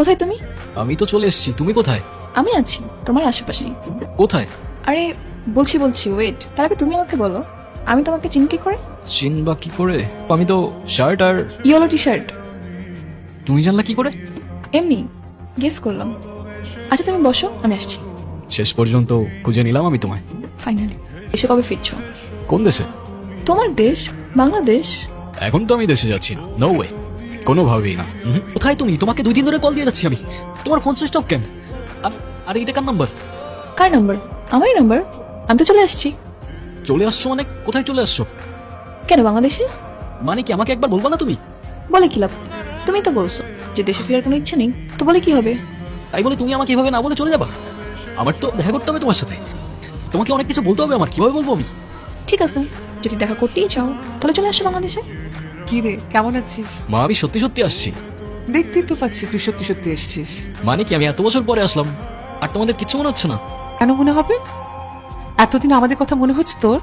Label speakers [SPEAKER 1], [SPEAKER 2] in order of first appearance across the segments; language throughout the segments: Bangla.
[SPEAKER 1] কোথায় তুমি?
[SPEAKER 2] আমি তো চলে এসেছি, তুমি কোথায়?
[SPEAKER 1] আমি আছি তোমার আশেপাশেই।
[SPEAKER 2] কোথায়?
[SPEAKER 1] আরে বলছি ওয়েট, তার আগে তুমি আমাকে বলো আমি তোমাকে চিনি কি করে?
[SPEAKER 2] চিনবা কি করে? আমি তো শার্ট আর
[SPEAKER 1] ইয়েলো টি শার্ট।
[SPEAKER 2] তুমি জানলা কি করে?
[SPEAKER 1] এমনি গেস করলাম। আচ্ছা তুমি বসো, আমি আসছি।
[SPEAKER 2] শেষ পর্যন্ত খুঁজে নিলাম আমি তোমায়।
[SPEAKER 1] ফাইনালি। এসে কবে ফিরছো?
[SPEAKER 2] কোন দেশে?
[SPEAKER 1] তোমার দেশ বাংলাদেশ।
[SPEAKER 2] এখন তো আমি দেশে যাচ্ছি না, নো ওয়ে, কোনোভাবেই না। কোথায় তুমি? তোমাকে 2 দিন ধরে কল দিয়ে যাচ্ছি আমি, তোমার ফোন সুইচ অফ কেন? আর এটা কার নাম্বার?
[SPEAKER 1] কার নাম্বার? আমারই নাম্বার। আমি তো চলে আসছি।
[SPEAKER 2] চলে আসছো মানে কোথায় চলে আসছো?
[SPEAKER 1] কেন বাংলাদেশে?
[SPEAKER 2] মানে কি আমাকে একবার বলবা না তুমি?
[SPEAKER 1] বলে কি লাভ? তুমি তো বলছো যে দেশে ফেরার কোনো ইচ্ছে নেই, তো বলে কি হবে?
[SPEAKER 2] তাই বলে তুমি আমাকে এভাবে না বলে চলে যাবা? আমার তো দেখা করতে হবে তোমার সাথে, তোমাকে অনেক কিছু বলতে হবে আমার, কিভাবে বলবো আমি?
[SPEAKER 1] ঠিক আছে, যদি দেখা করতেই চাও তাহলে চলে আসো বাংলাদেশে।
[SPEAKER 3] কি রে, কেমন আছিস?
[SPEAKER 2] মা আমি সত্যি সত্যি আসছি।
[SPEAKER 3] দেখতেই তো পাচ্ছি তুই সত্যি সত্যি এসেছিস।
[SPEAKER 2] মানে কি আমি এত বছর পরে আসলাম আর তোমাদের কিচ্ছু মনে হচ্ছে না?
[SPEAKER 3] কেন মনে হবে? এতদিন আমাদের কথা মনে হচ্ছে তোর?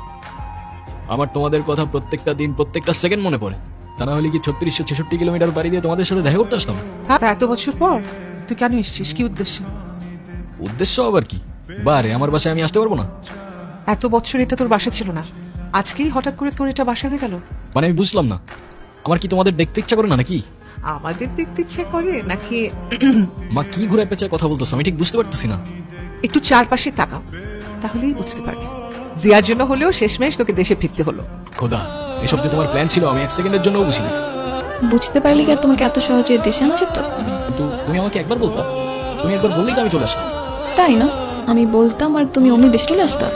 [SPEAKER 2] আমার তোমাদের কথা প্রত্যেকটা দিন প্রত্যেকটা সেকেন্ড মনে পড়ে। তা না হলে কি 3666 কিলোমিটার বাড়ি দিয়ে তোমাদের সাথে দেখা করতে আসতাম?
[SPEAKER 3] তা এত বছর পর তুই কেন এসেছিস? কি উদ্দেশ্যে?
[SPEAKER 2] উদ্দেশ্য আবার কি? বারে আমার বাসায় আমি আসতে পারবো না?
[SPEAKER 3] এত বছর এটা তোর বাসা ছিল না, আজকেই হঠাৎ করে তোর এটা বাসা হয়ে গেল?
[SPEAKER 2] মানে আমি বুঝলাম না, আমার কি তোমাদের দেখতে ইচ্ছা করে না নাকি?
[SPEAKER 3] আমাদের দেখতে ইচ্ছে করে নাকি?
[SPEAKER 2] মা কি ঘুরে পেঁচায় কথা বলতেছো আমি ঠিক বুঝতে পারতেছি না।
[SPEAKER 3] একটু চারপাশে তাকাও, তাহলেই বুঝতে পারবি। দেওয়ার জন্য হলেও শেষমেশ তোকে দেশে ফিরতে হলো।
[SPEAKER 2] খোদা, এসব যে তোমার প্ল্যান ছিল আমি 1 সেকেন্ডের জন্যও বুঝিনি।
[SPEAKER 1] বুঝতে পারলে কি আর তোমাকে এত সহজে দেশে আনা যেত?
[SPEAKER 2] কিন্তু তুমি আমাকে একবার বলবা, তুমি একবার বললেই তো আমি চলে আসতাম।
[SPEAKER 1] তাই না? আমি বলতাম আর তুমি অমনি দেশে চলে আসতা।